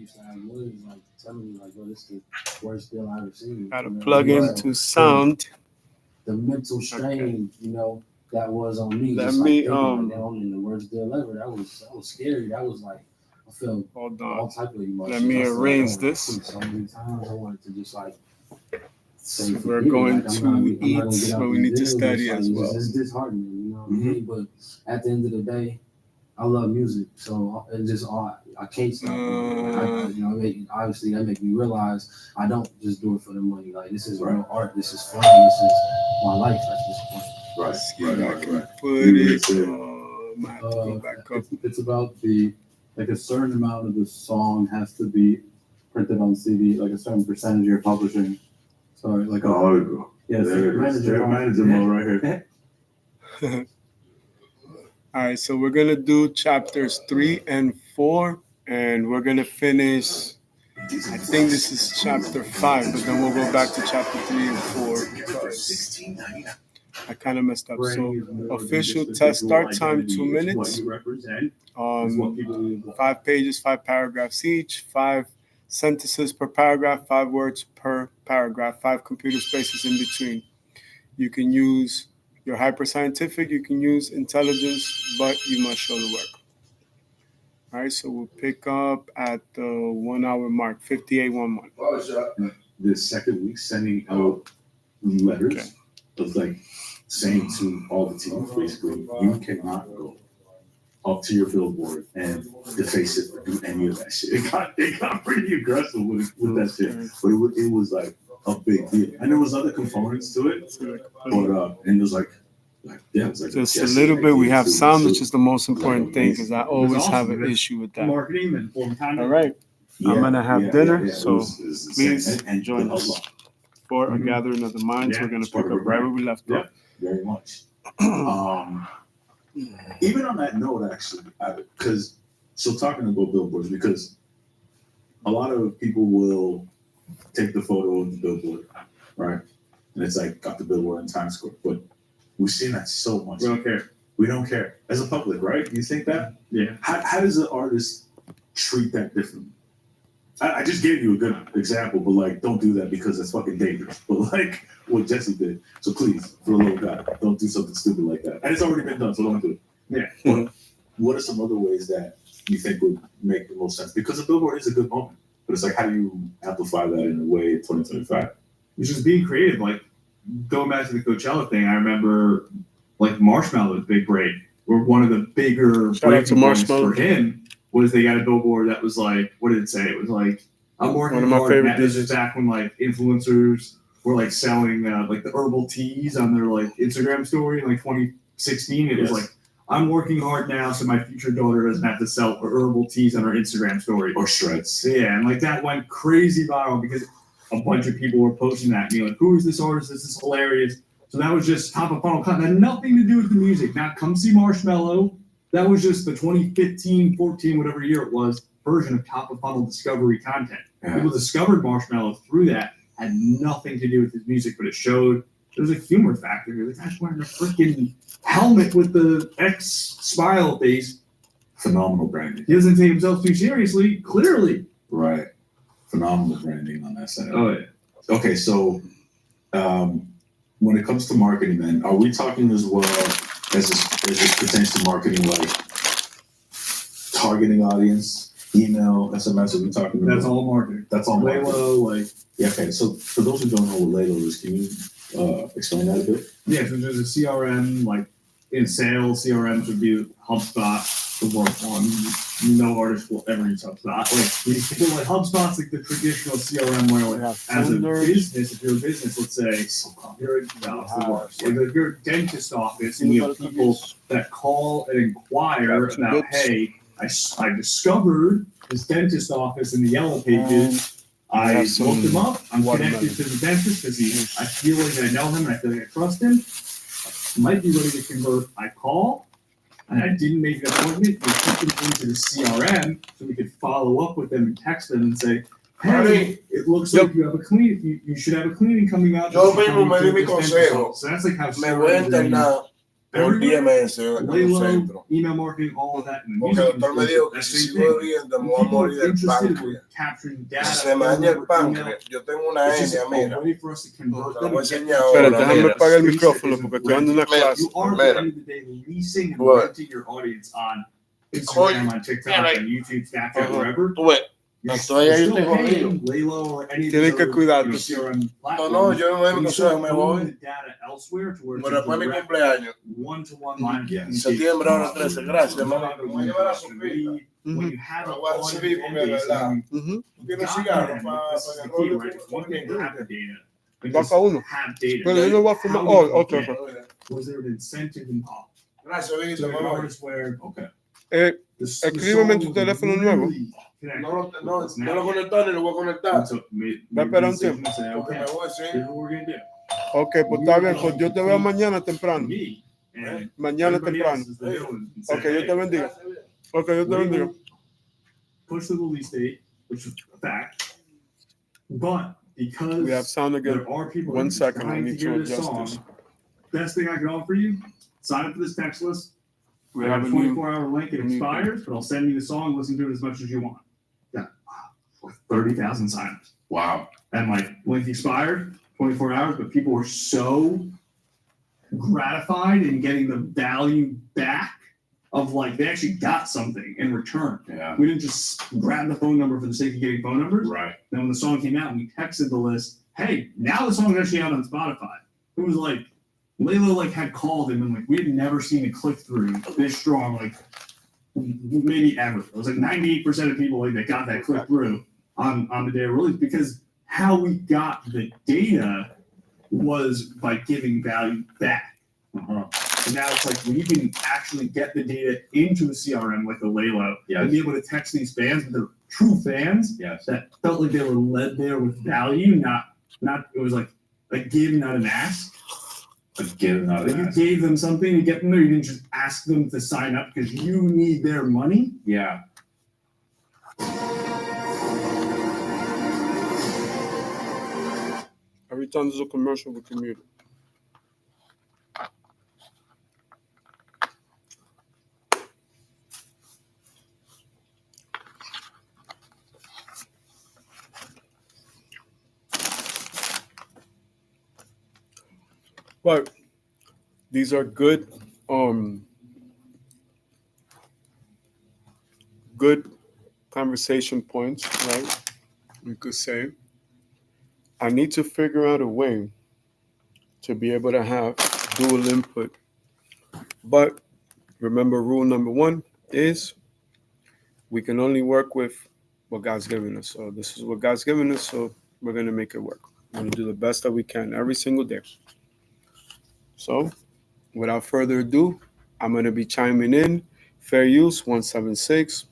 used to have was like telling me like, "Bro, this is the worst deal I ever seen." Gotta You know, plug it was, into sound. the mental strain, you know, that was on me. Let Just me, like thinking, like, I'm in the worst deal ever. That was scary. That was like, I felt Hold all on. type of emotions. Let me I felt arrange like, this. so many times I wanted to just like say, So we're forget it. going Like, to I'm not gonna eat, get out but we these need to deals. study It's like, as well. It's disheartening, you know what I mean? But at the end of the day, I love music, so it's just all I can't stop. You know, obviously that make me realize I don't just do it for the money. Like, this is real art. This is fun. This is my life at this point. Right. Put it. Might have to go back up. It's about like a certain amount of the song has to be printed on CD, like a certain percentage you're publishing. Sorry, like There it is. Manager mode right here. All right, so we're gonna do chapters 3 and 4, and we're gonna finish. I think this is chapter 5, but then we'll go back to chapter 3 and 4 because I kind of messed up. So official test start time 2 minutes. 5 pages, 5 paragraphs each, 5 sentences per paragraph, 5 words per paragraph, 5 computer spaces in between. You can use your hyperscientific, you can use intelligence, but you must show the work. All right, so we'll pick up at the 1 hour mark, 58:11. The second week, sending out letters of like saying to all the teams, basically, you cannot go up to your billboard and deface it or do any of that shit. It got pretty aggressive with that shit, but it was like a big deal, and there was other components to it, but and it was like yeah, it's like just a little bit. We have sound, which is the most important thing, because I always have an issue with that. Marketing and All right, I'm gonna have dinner, so please join us for a gathering of the minds. We're gonna pick up right where we left off. Very much. Even on that note, actually, because so talking about billboards, because a lot of people will take the photo of the billboard, right? And it's like got the billboard in Times Square, but we've seen that so much. We don't care. We don't care as a public, right? You think that? Yeah. How does an artist treat that differently? I just gave you a good example, but like, don't do that because it's fucking dangerous. But like what Jesse did, so please, for the love of God, don't do something stupid like that. And it's already been done, so don't do it. Yeah. But what are some other ways that you think would make the most sense? Because a billboard is a good moment, but it's like, how do you amplify that in a way in 2025? It's just being creative. Like going back to the Coachella thing, I remember like Marshmallow's big break, where one of the bigger breaking points for him was they got a billboard that was like, what did it say? It was like, I'm working one of my hard. favorite This is back when like influencers were like selling like the herbal teas on their like Instagram story in like 2016. It was like, I'm working hard now so my future daughter doesn't have to sell herbal teas on her Instagram story. Or shreds. Yeah, and like that went crazy viral because a bunch of people were posting that, being like, who is this artist? This is hilarious. So that was just top of funnel content. Had nothing to do with the music. Now come see Marshmello. That was just the 2015, 14, whatever year it was, version of top of funnel discovery content. Yeah. People discovered Marshmello through that. Had nothing to do with his music, but it showed there was a humor factor. You're like, that's wearing a freaking helmet with the X smile face. Phenomenal branding. He doesn't take himself too seriously, clearly. Right. Phenomenal branding on that side. Oh, yeah. Okay, so when it comes to marketing, then, are we talking as well as it pertains to marketing, like targeting audience, email, SMS? Are we talking about? That's all marketing. That's all marketing. Laylo, like. Yeah, okay, so for those who don't know what Laylo is, can you explain that a bit? Yeah, so there's a CRM, like in sales, CRM would be HubSpot to work on. No artist will ever use HubSpot. Like these people, like HubSpot's like the traditional CRM where, like, as a business, if you're a business, let's say you're it's the worst. Like if you're a dentist office and you have people that call and inquire about, hey, I discovered this dentist office in the yellow pages. I looked him up. I'm connected to the dentist because I feel like I know him and I feel like I trust him. Might be ready to convert. I call, and I didn't make an appointment. We put them into the CRM so we could follow up with them and text them and say, hey, it looks like you have a cleaning. You should have a cleaning coming up. Yo mismo me di mi consejo. So that's like how me voy a internar por everywhere. DMS en un Laylow, centro. email marketing, all of that. And the Porque el music doctor me industry, dijo que that's si the same sigo thing. bebiendo me voy a People are morir del interested in páncreas. capturing Si data. se me phone daña el number, email. páncreas, yo tengo una It's just hernia, a mira. way for us to convert Te them voy a and get enseñar them ahora, Espera, déjame mira. apagar el space that micrófono isn't porque estoy dando rented. una clase. You are, at Mira. the end of the day, leasing and What? renting your audience on Instagram, on TikTok, Mira. on YouTube, Snapchat, Ajá. wherever. Tú ves, You're Estoy ahí, still estoy paying Laylo or any of Tienen these que other, cuidarte. CRM no, platforms. no, yo no but me you consejo, still me own the voy. data elsewhere to where it's Pero a después de mi direct cumpleaños, one-to-one line of Yes. communication. septiembre ahora 13, gracias, When hermano. Me voy a llevar a su vida. you have Me an voy a audience recibir porque and es base, verdad. and you Ujú. ¿Tú quieres got cigarro them, para this is the el key, rollo? right? It's one thing to have the data. but Va just cada uno. have data. Pero yo no voy a fumar. How Oh, did you otra get- cosa. Was there an incentive involved? Gracias, To Benito, the me voy. artists where, okay. Eh, the escríbeme en tu song was teléfono nuevo. really connected No, with no, us no now. lo conectar ni lo voy a conectar. And so Va a esperar un tiempo. decision to say, Porque okay, me voy, sí. here's what we're gonna do. Ok, pues está bien. Pues yo te veo mañana temprano. Me and Mañana everybody temprano. else is the villain and say, Ok, yo te hey, bendiga. Ok, yo te bendiga. label, push the release date, which is a fact. But because We have sound again. there are people One that are second, I trying need to to hear this adjust song, this. best thing I can offer you, sign up for this text list. We I have have a a new. 24-hour link. It new thing. expires, but I'll send you the song. Listen to it as much as you want. Got 30,000 signups. Wow. And like link expired, 24 hours, but people were so gratified in getting the value back of like they actually got something in return. Yeah. We didn't just grab the phone number for the sake of getting phone numbers. Right. Then when the song came out, we texted the list, hey, now the song's actually out on Spotify. It was like Laylo like had called him and like we had never seen a click through this strong, like maybe ever. It was like 98% of people like that got that click through on the day of release because how we got the data was by giving value back. Uh-huh. And now it's like when you can actually get the data into a CRM like a Laylo Yes. and be able to text these fans, but they're true fans Yes. that felt like they were led there with value, not it was like a give, not an ask. Again, not Like you an ask. gave them something to get them there. You didn't just ask them to sign up because you need their money. Yeah. Every time there's a commercial, we can mute it. But these are good, good conversation points, right? We could say. I need to figure out a way to be able to have dual input. But remember, rule number one is we can only work with what God's given us. So this is what God's given us, so we're going to make it work. We're going to do the best that we can every single day. So without further ado, I'm going to be chiming in fair use 176,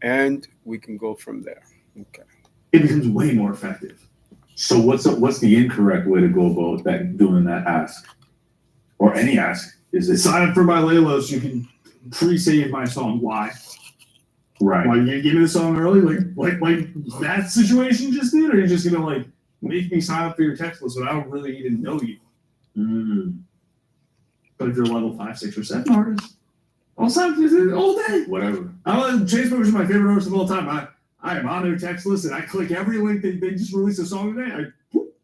and we can go from there. Okay. It becomes way more effective. So what's the incorrect way to go about that doing that ask? Or any ask? Is it Sign up for my Laylo so you can pre-save my song. Why? right? Why you gonna give me the song early? Like that situation you just did, or are you just gonna like make me sign up for your text list when I don't really even know you? Mm, But if you're a level 5, 6, or 7 artist, I'll sign up for this all day. whatever. Chainsmokers is my favorite artist of all time. I am on their text list and I click every link. They just released a song today.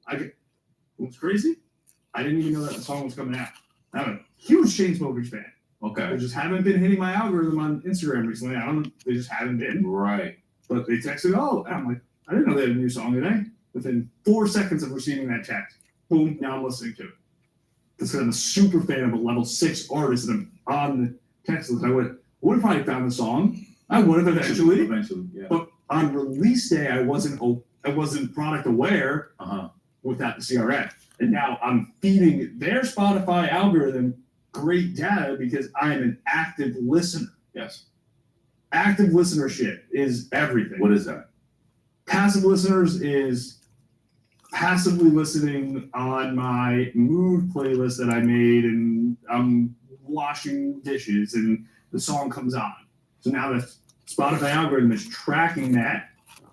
I get what's crazy? I didn't even know that the song was coming out. I'm a huge Chainsmokers fan. They Okay. just haven't been hitting my algorithm on Instagram recently. I don't know. They just haven't been. Right. But they texted, oh, and I'm like, I didn't know they had a new song today. Within 4 seconds of receiving that text, boom, now I'm listening to it. Because I'm a super fan of a level 6 artist and I'm on the text list. I would have probably found the song. I would have eventually. Eventually. Yeah. But on release day, I wasn't product aware Uh-huh. without the CRM. And now I'm feeding their Spotify algorithm great data because I am an active listener. Yes. Active listenership is everything. What is that? Passive listeners is passively listening on my mood playlist that I made and I'm washing dishes and the song comes on. So now the Spotify algorithm is tracking that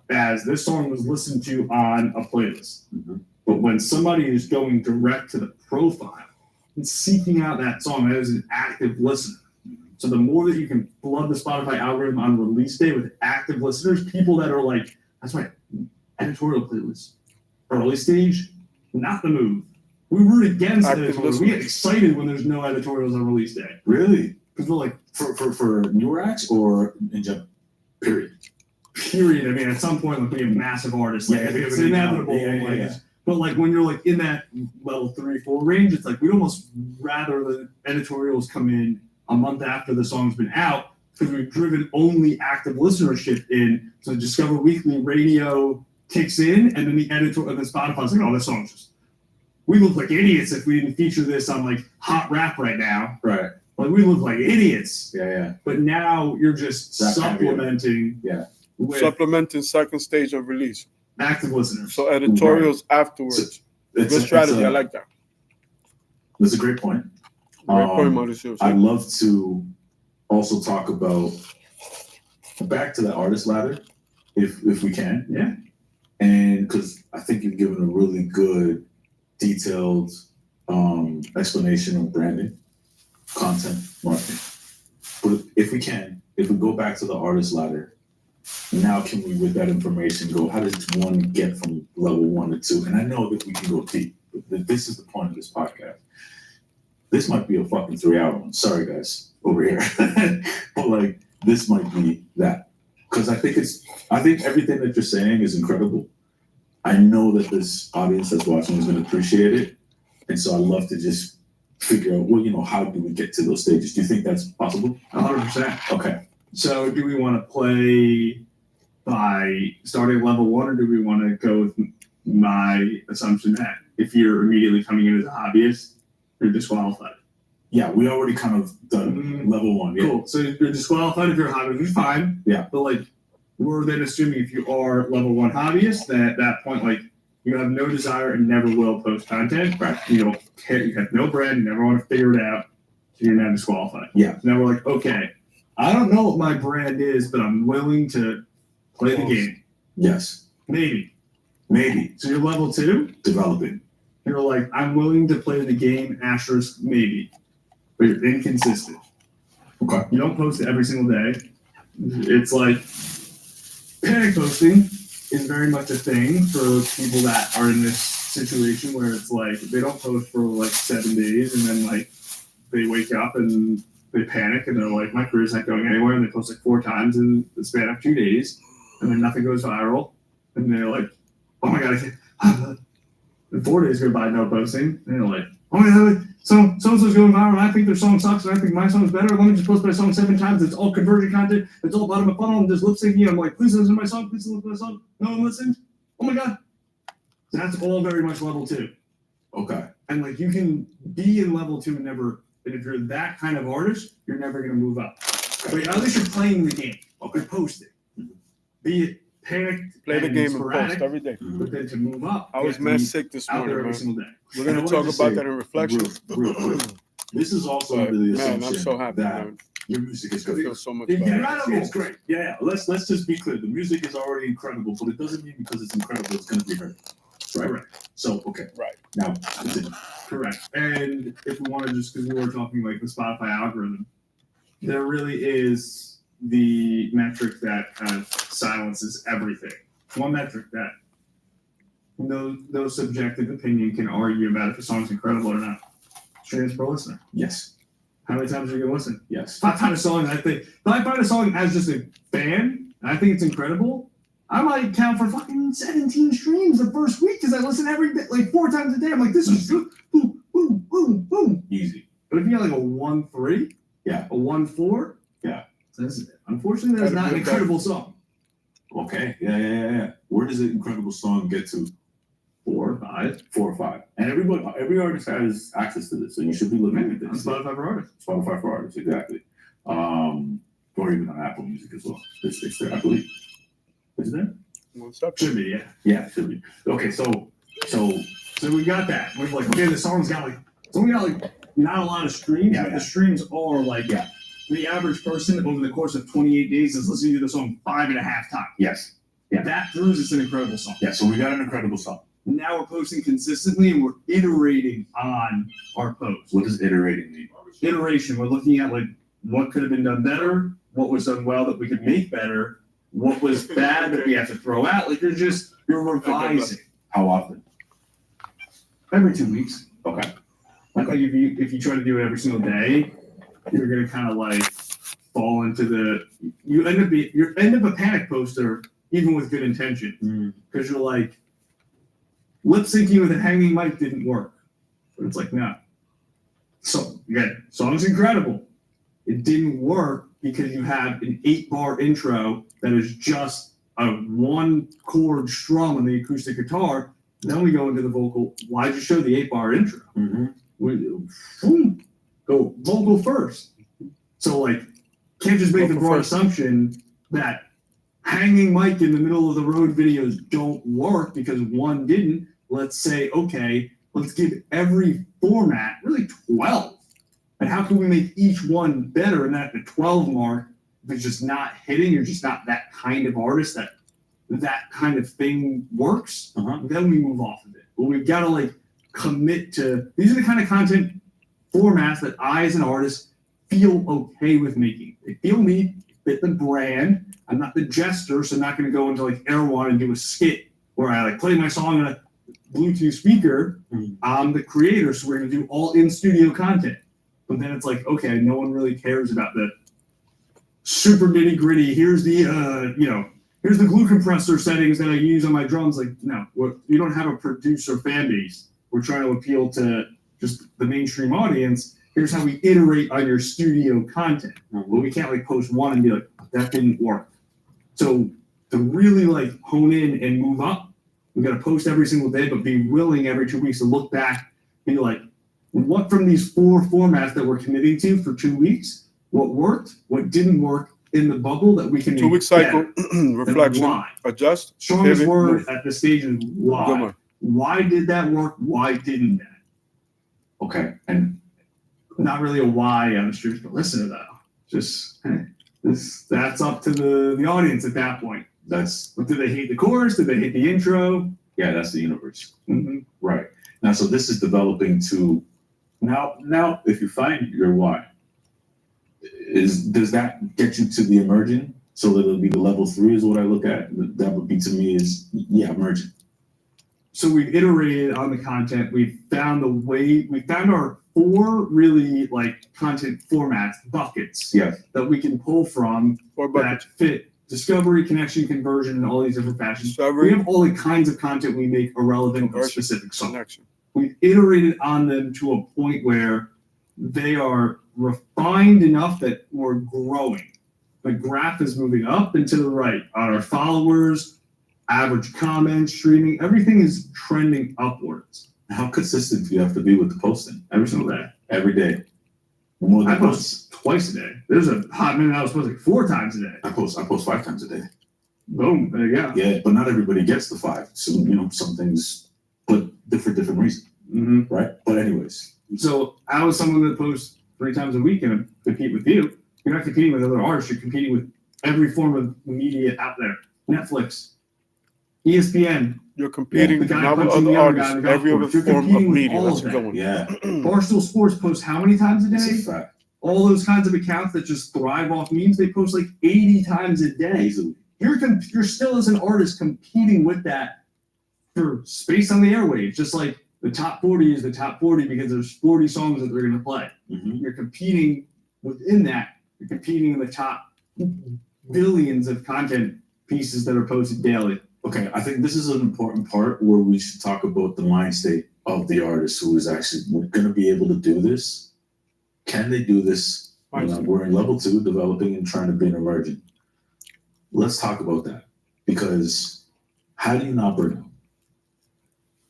as this song was listened to on a playlist. Mhm. But when somebody is going direct to the profile, seeking out that song. That is an active listener. So the more that you can flood the Spotify algorithm on release day with active listeners, people that are like, that's right, editorial playlists, early stage, not the move. We root against Active editorials. We get listeners. excited when there's no editorials on release day Really? because we're like, For newer acts or in general? Period. period. I mean, at some point, like we have massive artists. Like, Yeah, it's yeah, inevitable. yeah, like, yeah. But like when you're like in that level 3, 4 range, it's like we'd almost rather the editorials come in a month after the song's been out because we've driven only active listenership in. So Discover Weekly radio kicks in, and then the editor and the Spotify's like, oh, this song's just. We look like idiots if we didn't feature this on like hot rap right now. Right. Like we look like idiots. Yeah. But now you're just That kind of supplementing Yeah. with Supplementing second stage of release. active listeners. So editorials afterwards. It's Good strategy. I like that. That's a great point. Great point, Mauricio. I'd love to also talk about back to the artist ladder, if we can. Yeah. And because I think you've given a really good, detailed explanation of branding, content, marketing. But if we go back to the artist ladder, now can we, with that information, go, how does one get from level 1 to 2? And I know that we can go deep, but this is the point of this podcast. This might be a fucking 3-hour one. Sorry, guys, over here. But like, this might be that. Because I think everything that you're saying is incredible. I know that this audience that's watching is going to appreciate it. And so I'd love to just figure out, well, how do we get to those stages? Do you think that's possible? 100%. Okay. So do we want to play by starting level 1, or do we want to go with my assumption that if you're immediately coming in as a hobbyist, you're disqualified? Yeah, we already kind of done level 1. Yeah. Cool. So you're disqualified if you're a hobbyist, which is fine. Yeah. But like, we're then assuming if you are level 1 hobbyist, then at that point, like, you have no desire and never will post content. Right. You don't care. You have no brand. You never want to figure it out. So you're now disqualified. Yeah. So now we're like, okay, I don't know what my brand is, but I'm willing to play the game. Yes. Maybe. Maybe. So you're level 2. Developing. You're like, I'm willing to play the game, asterisk, maybe. But you're inconsistent. Okay. You don't post every single day. It's like panic posting is very much a thing for people that are in this situation where it's like they don't post for like 7 days and then like they wake up and they panic and they're like, my career's not going anywhere, and they post like 4 times in the span of 2 days and then nothing goes viral and they're like, oh my god, and 4 days go by no posting and they're like, oh my god, so-and-so's going viral and I think their song sucks and I think my song's better. Let me just post my song 7 times. It's all conversion content. It's all bottom of funnel. I'm just lip syncing. I'm like, please listen to my song. Please listen to my song. No one listened. Oh my God. So that's all very much level 2. Okay. And like you can be in level 2 and never, and if you're that kind of artist, you're never going to move up. But at least you're playing the game. Okay, posting. Be it panicked, Play the and game and sporadic, post every day. but then to move up, I you was have to mad be sick this out there morning, every man. single day. We're And I gonna wanted talk to about say that in reflection. Real quick. This is also But, under the man, assumption I'm so happy, that man. your music is I good. feel so much Yeah, better. right, okay, it's great. Yeah, let's just be clear. The music is already incredible, but it doesn't mean because it's incredible it's going to be heard. Right. Correct. So okay. Right. Now continue. Correct. And if we want to just, because we were talking like the Spotify algorithm, there really is the metric that kind of silences everything. One metric that no subjective opinion can argue about if a song's incredible or not. Streams per listener. Yes. How many times are you gonna listen? Yes. If I find a song that if I find a song as just a fan and I think it's incredible, I might count for fucking 17 streams the first week because I listen every day, like 4 times a day. I'm like, this is good. Boom, boom, boom, boom. Easy. But if you got like a 1-3, Yeah. a 1-4, Yeah. Unfortunately, that's not an incredible song. Okay. Yeah. Where does an incredible song get to? 4 or 5 4 or 5. And every artist has access to this, so you should be looking at on this. Spotify for artists. Spotify for artists, exactly. Or even on Apple Music as well. It's there, I believe. Is it there? One second. Should be, yeah. Yeah, it should be. Okay, so So we got that. We're like, okay, the song's got like, it's only got like not a lot of streams, Yeah, but yeah. the streams are like, Yeah. the average person over the course of 28 days is listening to the song 5.5 times. yes. Yeah. That proves it's an incredible song. Yeah, so we got an incredible song. Now we're posting consistently and we're iterating on our posts. What does iterating mean? Iteration, we're looking at like what could have been done better, what was done well that we could make better, what was bad that we have to throw out. Like you're revising How often? every 2 weeks. Okay. Like if you try to do it every single day, you're gonna kind of like fall into you end up a panic poster even with good intention because you're like lip syncing with a hanging mic didn't work, but it's like no. So again, song's incredible. It didn't work because you have an 8-bar intro that is just a 1-chord strum on the acoustic guitar. Then we go into the vocal. Why'd you show the 8-bar intro? Go vocal first. So like, can't just make the broad assumption that hanging mic in the middle of the road videos don't work because one didn't. Let's say, okay, let's give every format really 12. And how can we make each one better? And at the 12 mark, if it's just not hitting, you're just not that kind of artist that kind of thing works, then we move off of it. But we've got to like commit to, these are the kind of content formats that I as an artist feel okay with making. They feel me, fit the brand. I'm not the jester, so I'm not going to go into like Erewhon and do a skit where I like play my song on a Bluetooth speaker. I'm the creator, so we're going to do all in studio content. But then it's like, okay, no one really cares about the super nitty gritty. Here's the, here's the glue compressor settings that I use on my drums. Like, no, you don't have a producer fan base. We're trying to appeal to just the mainstream audience. Here's how we iterate on your studio content. But we can't like post one and be like, that didn't work. So to really like hone in and move up, we got to post every single day, but be willing every 2 weeks to look back and be like, what from these 4 formats that we're committing to for 2 weeks, what worked, what didn't work in the bubble that we can make 2 week cycle, better. reflection, Why? adjust. Strongest pivot, word move. at this stage is why. Why did that work? Why didn't that? Okay. And Not really a why on the streets, but listen to that. Just that's up to the audience at that point. that's, Did they hate the chorus? Did they hate the intro? yeah, that's the universe. Mm-hmm. Right. Now, so this is developing to, now, if you find your why, does that get you to the emergent? So that it'll be the level 3 is what I look at. That would be to me is, yeah, emergent. So we've iterated on the content. We found our 4 really like content formats, buckets Yes. that we can pull from Or that bucket. fit discovery, connection, conversion, and all these different fashions. Discovery, We have all the kinds of content we make irrelevant to a Conversion. specific song. connection. We've iterated on them to a point where they are refined enough that we're growing. The graph is moving up and to the right on our followers, average comments, streaming, everything is trending upwards How consistent do you have to be with the posting? every single day. Every day. More than I post twice a day. There's a hot minute I was posting 4 times a day. I post 5 times a day. Boom, there you go. Yeah, but not everybody gets the 5. So, some things, but for different reasons, Mm-hmm. right? But anyways, So I was someone that posts 3 times a week and compete with you. You're not competing with other artists. You're competing with every form of media out there. Netflix, ESPN, You're competing the guy not with punching other the other guy artists, in the golf every other course. You're form competing of with media. all Let's of get that. going. yeah, Barstool Sports posts how many times a it's day? a fact. All those kinds of accounts that just thrive off memes, they post like 80 times a day. Easily. You're still as an artist competing with that for space on the airwaves. Just like the top 40 is the top 40 because there's 40 songs that they're going to play. Mhm. You're competing within that. You're competing in the top billions of content pieces that are posted daily. Okay, I think this is an important part where we should talk about the mind state of the artist who is actually going to be able to do this. Can they do this? We're in level 2, developing and trying to be an emergent. Let's talk about that, because how do you not burn out?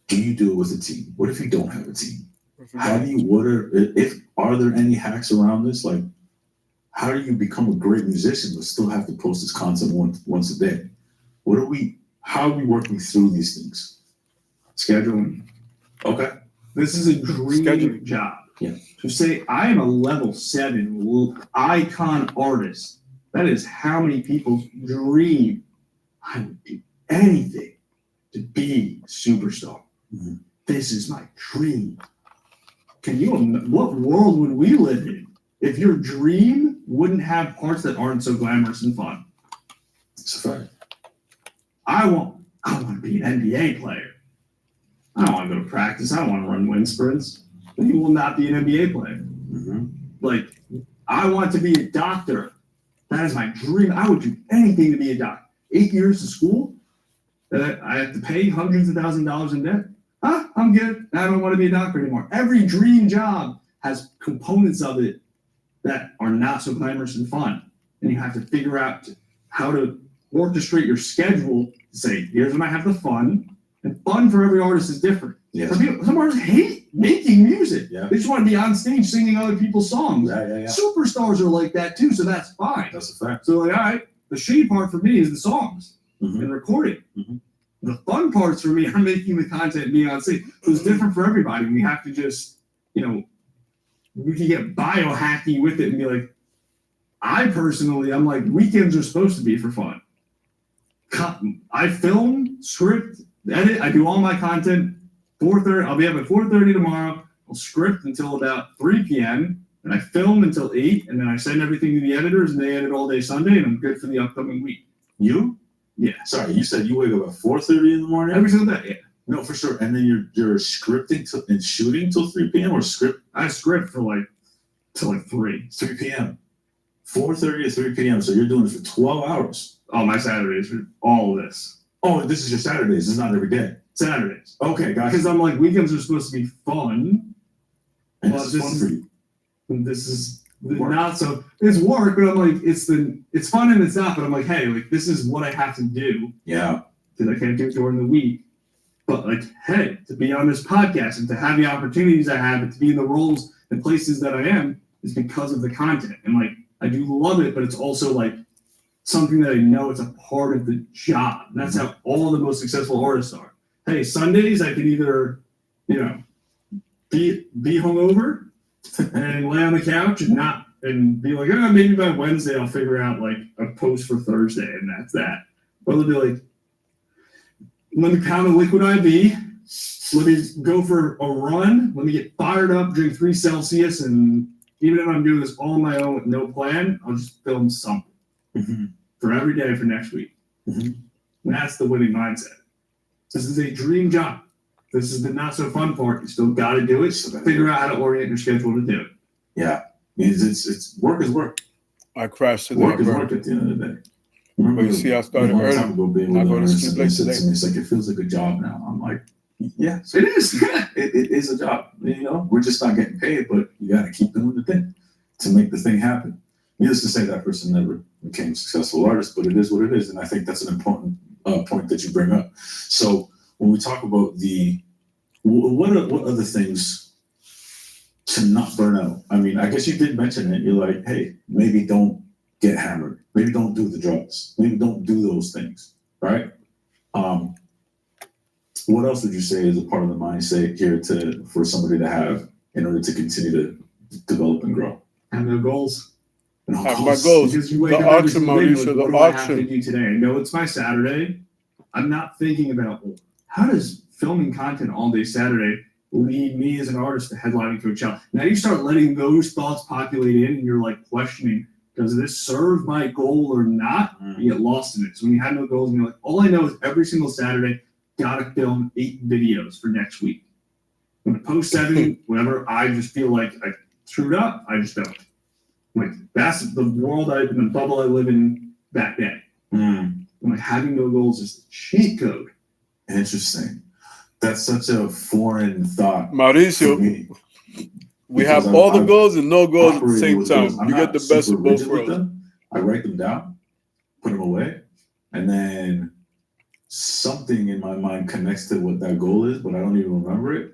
Do you do it with a team? What if you don't have a team? How do you, are there any hacks around this? Like, how do you become a great musician but still have to post this content once a day? How are we working through these things? Scheduling. Okay. This is a dream Scheduling. job. Yeah. To say I am a level 7 icon artist, that is how many people's dream. I would do anything to be a superstar. Mhm. This is my dream. What world would we live in if your dream wouldn't have parts that aren't so glamorous and fun? It's a fact. I want to be an NBA player. I don't want to go to practice. I don't want to run wind sprints. Then you will not be an NBA player. Mhm. Like, I want to be a doctor. That is my dream. I would do anything to be a doctor. 8 years of school that I have to pay hundreds of $1,000s in debt. I'm good. I don't want to be a doctor anymore. Every dream job has components of it that are not so glamorous and fun. And you have to figure out how to orchestrate your schedule to say, here's when I have the fun. And fun for every artist is different. Yes. Some people, some artists hate making music. Yeah. They just want to be on stage singing other people's songs. Yeah. Superstars are like that too, so that's fine. That's a fact. So like, all right, the shitty part for me is the songs Mhm. and recording. Mhm. The fun parts for me are making the content and being on stage. So it's different for everybody. We have to just, we can get biohacky with it and be like, I'm like, weekends are supposed to be for fun. I film, script, edit, I do all my content. 4:30, I'll be up at 4:30 tomorrow. I'll script until about 3 p.m. and I film until 8, and then I send everything to the editors, and they edit all day Sunday, and I'm good for the upcoming week. You? Yeah. Sorry, you said you wake up at 4:30 in the morning? Every single day, yeah. No, for sure. And then you're scripting and shooting till 3 p.m. or script I script for till 3. 3 p.m. 4:30 to 3 p.m. So you're doing it for 12 hours. Oh, my Saturdays for all of this. Oh, this is your Saturdays. It's not every day. Saturdays. Okay, gotcha. Because I'm like, weekends are supposed to be fun. And Well, this is this fun is- for you. And this is Work. not so. It's work, but I'm like, it's fun and it's not. But I'm like, hey, like this is what I have to do Yeah. that I can't do during the week. But like, hey, to be on this podcast and to have the opportunities I have and to be in the roles and places that I am is because of the content. And like, I do love it, but it's also like something that I know it's a part of the job. And that's how all the most successful artists are. Hey, Sundays I can either, be hungover and lay on the couch and be like, maybe by Wednesday I'll figure out like a post for Thursday and that's that. Or they'll be like, let me pound a liquid IV, let me go for a run, let me get fired up, drink 3 Celsius, and even if I'm doing this all on my own with no plan, I'll just film something Mhm. for every day for next week. Mhm. And that's the winning mindset. This is a dream job. This is the not so fun part. You still got to do it. Still gotta Figure do it. out how to orient your schedule to do it. Yeah. It's work is work. I crashed today, Work is bro. work at the end of the day. Remember, But you see, I started a long early. time ago being I with go to artists, sleep and late they said today. to me, it's like, it feels like a job now. I'm like, yeah, It is. it is a job. We're just not getting paid, but you got to keep doing the thing to make the thing happen. Needless to say, that person never became a successful artist, but it is what it is. And I think that's an important point that you bring up. So when we talk about what other things to not burn out? I mean, I guess you did mention it. You're like, hey, maybe don't get hammered. Maybe don't do the drugs. Maybe don't do those things, right? What else would you say is a part of the mindset here for somebody to have in order to continue to develop and grow? Have no goals. And Have my goals. Because you wake The up every auction, single day, Mauricio, like, the what do I have to auction. do today? I know it's my Saturday. I'm not thinking about, well, how does filming content all day Saturday lead me as an artist to headlining Coachella? Now you start letting those thoughts populate in and you're like questioning, does this serve my goal or not? You get lost in it. So when you have no goals and you're like, all I know is every single Saturday, gotta film 8 videos for next week. When I post 7, whenever I just feel like I screwed up, I just don't. Like that's the world the bubble I live in that day. Like having no goals is the cheat code. Interesting. That's such a foreign thought for Mauricio, me. we Because have all the I've goals and no goals at the Operating same with time. goals. I'm You not get the best super of both rigid with worlds. them. I write them down, put them away, and then something in my mind connects to what that goal is, but I don't even remember it.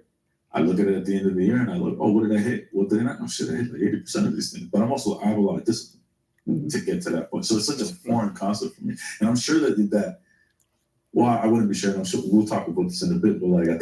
I look at it at the end of the year and I look, oh, what did I hit? What did I not? Oh shit, I hit like 80% of these things. But I have a lot of discipline to get to that point. So it's such a foreign concept for me. And I'm sure that well, I wouldn't be sure, and I'm sure we'll talk about this in a bit, but like at the